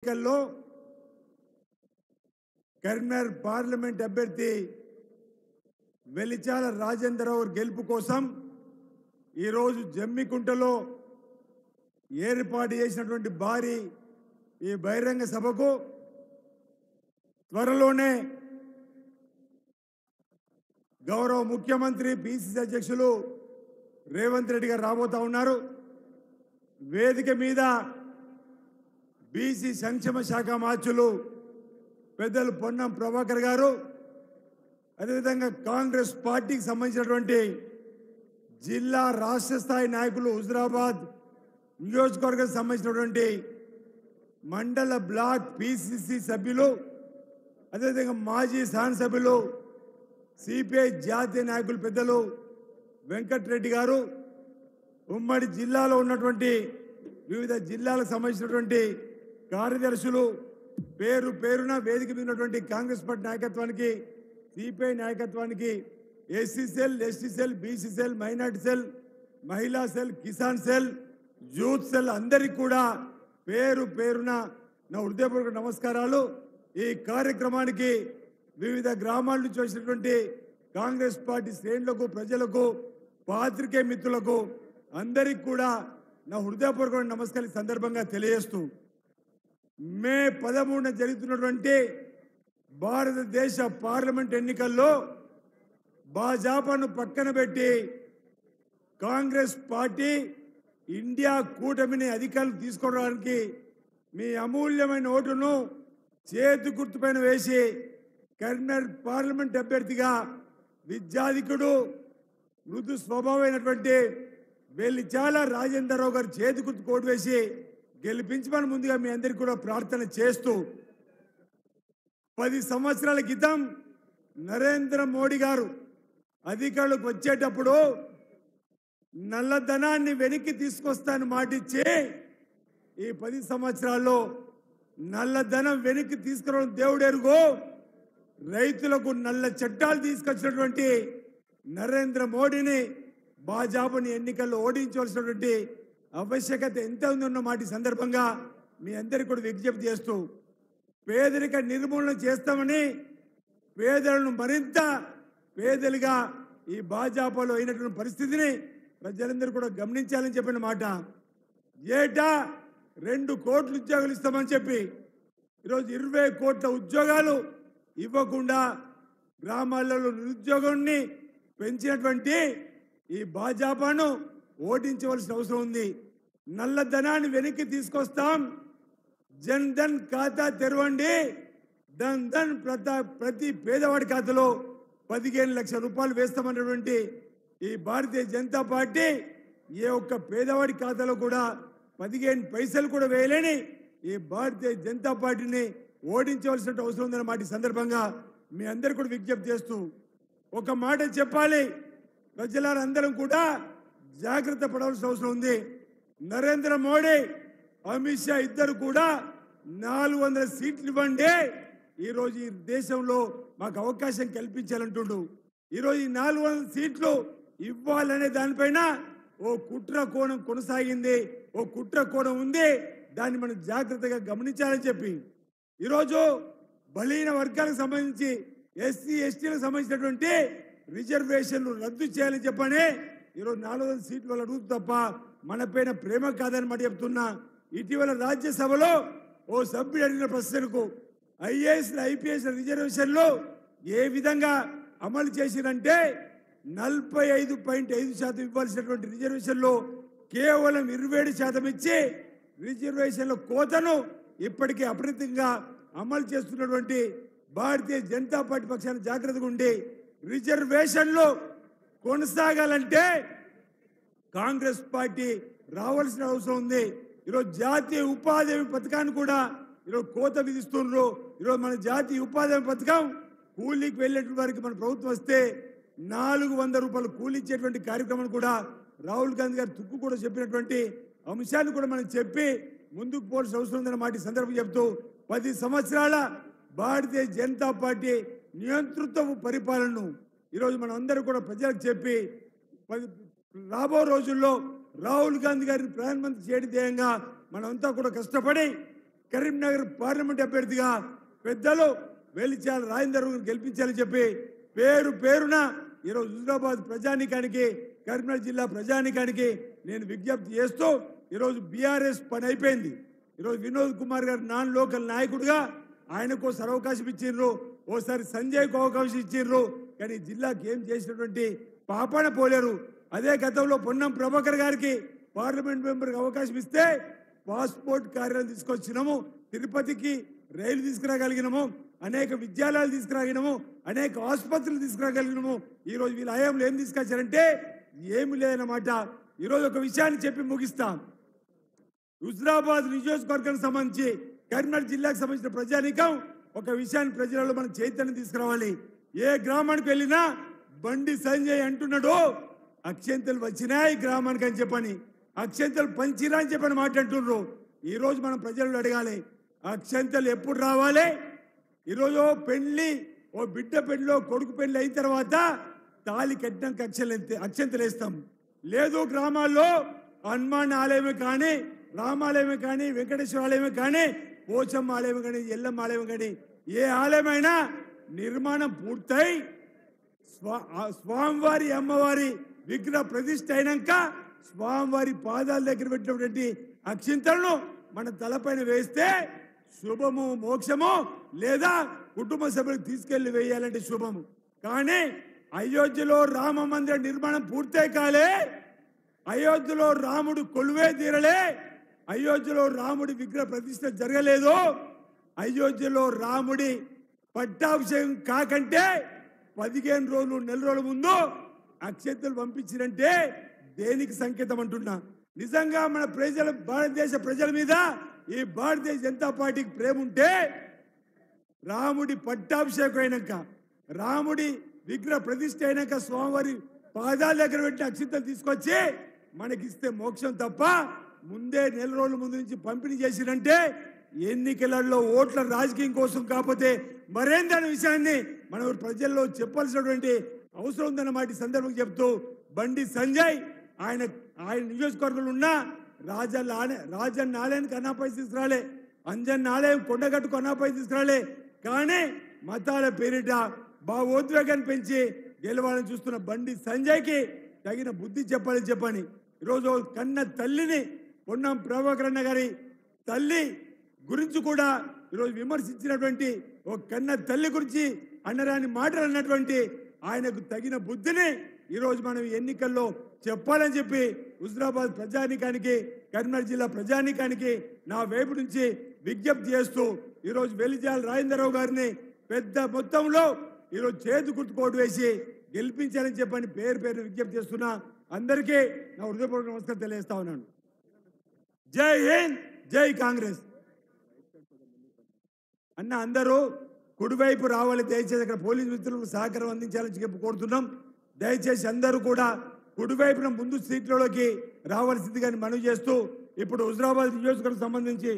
ఎన్నికల్లో కరీంనగర్ పార్లమెంట్ అభ్యర్థి వెలిచాల రాజేంద్రరావు గెలుపు కోసం ఈరోజు జమ్మికుంటలో ఏర్పాటు చేసినటువంటి భారీ ఈ బహిరంగ సభకు త్వరలోనే గౌరవ ముఖ్యమంత్రి పిసిసి అధ్యక్షులు రేవంత్ రెడ్డి గారు రాబోతా ఉన్నారు. వేదిక మీద బీసీ సంక్షేమ శాఖ మార్చులు పెద్దలు పొన్నం ప్రభాకర్ గారు, అదేవిధంగా కాంగ్రెస్ పార్టీకి సంబంధించినటువంటి జిల్లా రాష్ట్ర స్థాయి నాయకులు, హుజరాబాద్ నియోజకవర్గానికి సంబంధించినటువంటి మండల బ్లాక్ పిసిసి సభ్యులు, అదేవిధంగా మాజీ శాసనసభ్యులు, సిపిఐ జాతీయ నాయకులు పెద్దలు వెంకటరెడ్డి గారు, ఉమ్మడి జిల్లాలో ఉన్నటువంటి వివిధ జిల్లాలకు సంబంధించినటువంటి కార్యదర్శులు, పేరు పేరున వేదిక మీద ఉన్నటువంటి కాంగ్రెస్ పార్టీ నాయకత్వానికి, సిపిఐ నాయకత్వానికి, SC cell, ST cell, BC cell, minority cell, మహిళా సెల్, కిసాన్ సెల్, యూత్ సెల్ అందరికీ కూడా పేరు పేరున నా హృదయపూర్వక నమస్కారాలు. ఈ కార్యక్రమానికి వివిధ గ్రామాల నుంచి వచ్చినటువంటి కాంగ్రెస్ పార్టీ శ్రేణులకు, ప్రజలకు, పాత్రికేయ మిత్రులకు అందరికీ కూడా నా హృదయపూర్వక నమస్కారం సందర్భంగా తెలియజేస్తూ, మే 13న జరుగుతున్నటువంటి భారతదేశ పార్లమెంట్ ఎన్నికల్లో భాజపాను పక్కన పెట్టి కాంగ్రెస్ పార్టీ ఇండియా కూటమిని అధికారులు తీసుకోవడానికి మీ అమూల్యమైన ఓటును చేతి గుర్తుపైన వేసి కరీంనగర్ పార్లమెంట్ అభ్యర్థిగా విద్యాధికుడు, మృదు స్వభావమైనటువంటి వెలిచాల రాజేంద్రరావు గారు చేతి గుర్తు ఓటు వేసి గెలిపించమని ముందుగా మీ అందరికీ కూడా ప్రార్థన చేస్తూ, 10 సంవత్సరాల క్రితం నరేంద్ర మోడీ గారు అధికారులకు వచ్చేటప్పుడు నల్లధనాన్ని వెనక్కి తీసుకొస్తాను మాటిచ్చి ఈ 10 సంవత్సరాల్లో నల్లధనం వెనక్కి తీసుకురావడం దేవుడెరుగో, రైతులకు నల్ల చట్టాలు తీసుకొచ్చినటువంటి నరేంద్ర మోడీని భాజపాని ఎన్నికల్లో ఓడించవలసినటువంటి ఆవశ్యకత ఎంత ఉందన్న మాట సందర్భంగా మీ అందరికీ కూడా విజ్ఞప్తి చేస్తూ, పేదరిక నిర్మూలన చేస్తామని పేదలను మరింత పేదలుగా ఈ భాజపాలో అయినటువంటి పరిస్థితిని ప్రజలందరూ కూడా గమనించాలని చెప్పిన మాట. ఏటా 2 కోట్ల ఉద్యోగాలు ఇస్తామని చెప్పి ఈరోజు 20 కోట్ల ఉద్యోగాలు ఇవ్వకుండా గ్రామాలలో నిరుద్యోగాన్ని పెంచినటువంటి ఈ భాజపాను ఓడించవలసిన అవసరం ఉంది. నల్లధనాన్ని వెనక్కి తీసుకొస్తాం, జన్ ధన్ ఖాతా తెరవండి, ధన్ ధన్ ప్రతి పేదవాడి ఖాతాలో 15 లక్షల రూపాయలు వేస్తామన్నటువంటి ఈ భారతీయ జనతా పార్టీ ఏ ఒక్క పేదవాడి ఖాతాలో కూడా 15 పైసలు కూడా వేయలేని ఈ భారతీయ జనతా పార్టీని ఓడించవలసిన అవసరం ఉందన్న మాట సందర్భంగా మీ అందరు కూడా విజ్ఞప్తి చేస్తూ ఒక మాట చెప్పాలి, ప్రజలందరం కూడా జాగ్రత్త పడవలసిన అవసరం ఉంది. నరేంద్ర మోడీ, అమిత్ షా ఇద్దరు కూడా 400 సీట్లు ఇవ్వండి, ఈరోజు ఈ దేశంలో మాకు అవకాశం కల్పించాలంటుండు. ఈరోజు ఈ 400 సీట్లు ఇవ్వాలనే దానిపైన ఓ కుట్ర కోణం కొనసాగింది, ఓ కుట్ర కోణం ఉంది, దాన్ని మనం జాగ్రత్తగా గమనించాలని చెప్పి ఈరోజు బలహీన వర్గాలకు సంబంధించి ఎస్సీ ఎస్టీలకు సంబంధించినటువంటి రిజర్వేషన్లు రద్దు చేయాలని చెప్పని ఈరోజు 400 సీట్లు వాళ్ళు అడుగుతూ తప్ప మన పైన ప్రేమ కాదని మాట చెప్తున్నా. ఇటీవల రాజ్యసభలో ఓ సభ్యుడు అడిగిన ప్రశ్నకు ఐఏఎస్ ఐపీఎస్ రిజర్వేషన్లు ఏ విధంగా అమలు చేసిరంటే 45.5% ఇవ్వాల్సినటువంటి రిజర్వేషన్లు కేవలం 27% ఇచ్చి రిజర్వేషన్ల కోతను ఇప్పటికీ అప్రతిగా అమలు చేస్తున్నటువంటి భారతీయ జనతా పార్టీ పక్షాన్ని జాగ్రత్తగా ఉండి రిజర్వేషన్లు కొనసాగాలంటే కాంగ్రెస్ పార్టీ రావాల్సిన అవసరం ఉంది. ఈరోజు జాతీయ ఉపాధి హామీ పథకాన్ని కూడా ఈరోజు కోత విధిస్తున్నారు. ఈరోజు మన జాతీయ ఉపాధి హామీ పథకం కూలీకి వెళ్ళేటువంటి వారికి మన ప్రభుత్వం వస్తే 400 రూపాయలు కూలీ ఇచ్చేటువంటి కార్యక్రమాన్ని కూడా రాహుల్ గాంధీ గారు తుక్కు కూడా చెప్పినటువంటి అంశాన్ని కూడా మనం చెప్పి ముందుకు పోవాల్సిన అవసరం ఉందన్న మాట సందర్భం చెప్తూ 10 సంవత్సరాల భారతీయ జనతా పార్టీ నియంతృత్వ పరిపాలనను ఈరోజు మనం అందరూ కూడా ప్రజలకు చెప్పి రాబో రోజుల్లో రాహుల్ గాంధీ గారిని ప్రధానమంత్రి చేయడం ధ్యేయంగా మనమంతా కూడా కష్టపడి కరీంనగర్ పార్లమెంట్ అభ్యర్థిగా పెద్దలు వెలిచాల రాజేందర్ గెలిపించాలని చెప్పి పేరు పేరున ఈరోజు హుజూరాబాద్ ప్రజానీకానికి కరీంనగర్ జిల్లా ప్రజానీకానికి నేను విజ్ఞప్తి చేస్తూ ఈరోజు బీఆర్ఎస్ పని అయిపోయింది. ఈరోజు వినోద్ కుమార్ గారు నాన్ లోకల్ నాయకుడిగా ఆయనకు అవకాశం ఇచ్చిండ్రు, ఓసారి సంజయ్కు అవకాశం ఇచ్చిండ్రు. కానీ జిల్లాకి ఏం చేసినటువంటి పాపాన పోలేరు. అదే గతంలో పొన్నం ప్రభాకర్ గారికి పార్లమెంట్ మెంబర్కి అవకాశం ఇస్తే పాస్పోర్ట్ కార్యాలయం తీసుకొచ్చినాము, తిరుపతికి రైలు తీసుకురాగలిగినాము, అనేక విద్యాలయాలు తీసుకురాగలిగినాము, అనేక ఆసుపత్రులు తీసుకురాగలిగినాము. ఈరోజు వీళ్ళ హయాంలో ఏం తీసుకొచ్చారంటే ఏమి లేదన్నమాట. ఈరోజు ఒక విషయాన్ని చెప్పి ముగిస్తాం. హుజూరాబాద్ నియోజకవర్గానికి సంబంధించి కరీంనగర్ జిల్లాకు సంబంధించిన ప్రజానీకం ఒక విషయాన్ని ప్రజలలో మనం చైతన్యం తీసుకురావాలి. ఏ గ్రామానికి వెళ్ళినా బండి సంజయ్ అంటున్నాడు అక్షంతలు వచ్చినాయి గ్రామానికి అని చెప్పని, అక్షంతలు పంచిరా అని చెప్పని మాట్లాడుతున్నారు. ఈరోజు మనం ప్రజలను అడగాలి అక్షంతలు ఎప్పుడు రావాలి. ఈరోజు పెళ్లి ఓ బిడ్డ పెళ్లిలో కొడుకు పెళ్లి అయిన తర్వాత తాళి కట్టినాక అక్షంతలు వేస్తాం. లేదు గ్రామాల్లో హనుమాన్ ఆలయమే కానీ, రామాలయమే కానీ, వెంకటేశ్వర ఆలయమే కానీ, పోచమ్మ ఆలయం కానీ, ఎల్లమ్మ ఆలయం కానీ ఏ ఆలయమైనా నిర్మాణం పూర్తయి స్వామివారి అమ్మవారి విగ్రహ ప్రతిష్ఠ అయినాక స్వామివారి పాదాల దగ్గర పెట్టినటువంటి అక్షింతలను మన తలపైన వేస్తే శుభము మోక్షము, లేదా కుటుంబ సభ్యులకు తీసుకెళ్లి వేయాలంటే శుభము. కానీ అయోధ్యలో రామ మందిర నిర్మాణం పూర్తే కాలే, అయోధ్యలో రాముడు కొలువే తీరలే, అయోధ్యలో రాముడి విగ్రహ ప్రతిష్ఠ జరగలేదు, అయోధ్యలో రాముడి పట్టాభిషేకం కాకంటే 15 రోజులు నెల రోజుల ముందు అక్షంతలు పంపించినంటే దేనికి సంకేతం అంటున్నా. నిజంగా మన ప్రజల భారతదేశ ప్రజల మీద ఈ భారతీయ జనతా పార్టీకి ప్రేమ ఉంటే రాముడి పట్టాభిషేకం అయినాక, రాముడి విగ్రహ ప్రతిష్ఠ అయినాక స్వామివారి పాదాల దగ్గర పెట్టి అక్షంతలు తీసుకొచ్చి మనకిస్తే మోక్షం తప్ప ముందే నెల రోజుల ముందు నుంచి పంపిణీ చేసిరంటే ఎన్నికలలో ఓట్ల రాజకీయం కోసం కాకపోతే మరేందన్న విషయాన్ని మనం ప్రజల్లో చెప్పాల్సినటువంటి అవసరం ఉందన్నమాట ఈ సందర్భంగా చెప్తూ బండి సంజయ్ ఆయన నియోజకవర్గంలో ఉన్న రాజన్న ఆలయానికి అన్నాపై తీసుకురాలే, అంజన్న ఆలయం కొండగట్టుకు అన్నాపై తీసుకురాలే. కానీ మతాల పేరిట భావోద్వేగాన్ని పెంచి గెలవాలని చూస్తున్న బండి సంజయ్కి తగిన బుద్ధి చెప్పాలని చెప్పని ఈరోజు కన్న తల్లిని పొన్నం ప్రభాకర్ అన్న గారి తల్లి గురించి కూడా ఈరోజు విమర్శించినటువంటి ఒక కన్న తల్లి గురించి అన్నరాని మాటలు అన్నటువంటి ఆయనకు తగిన బుద్ధిని ఈరోజు మనం ఎన్నికల్లో చెప్పాలని చెప్పి హుజూరాబాద్ ప్రజానీకానికి, కరీంనగర్ జిల్లా ప్రజానీకానికి నా వైపు నుంచి విజ్ఞప్తి చేస్తూ ఈరోజు వెలిచాల రాజేంద్రరావు గారిని పెద్ద మొత్తంలో ఈరోజు చేతి గుర్తుకోటు వేసి గెలిపించాలని చెప్పని పేరు విజ్ఞప్తి చేస్తున్నా. అందరికీ నా హృదయపూర్వక నమస్కారం తెలియజేస్తా ఉన్నాను. జై హింద్, జై కాంగ్రెస్. అన్న అందరూ కుడివైపు రావాలి, దయచేసి అక్కడ పోలీసు మిత్రులకు సహకారం అందించాలని చెప్పి కోరుతున్నాం. దయచేసి అందరూ కూడా కుడివైపున ముందు సీట్లలోకి రావాల్సిందిగా మనవి చేస్తూ ఇప్పుడు హుజూరాబాద్ నియోజకవర్గం సంబంధించి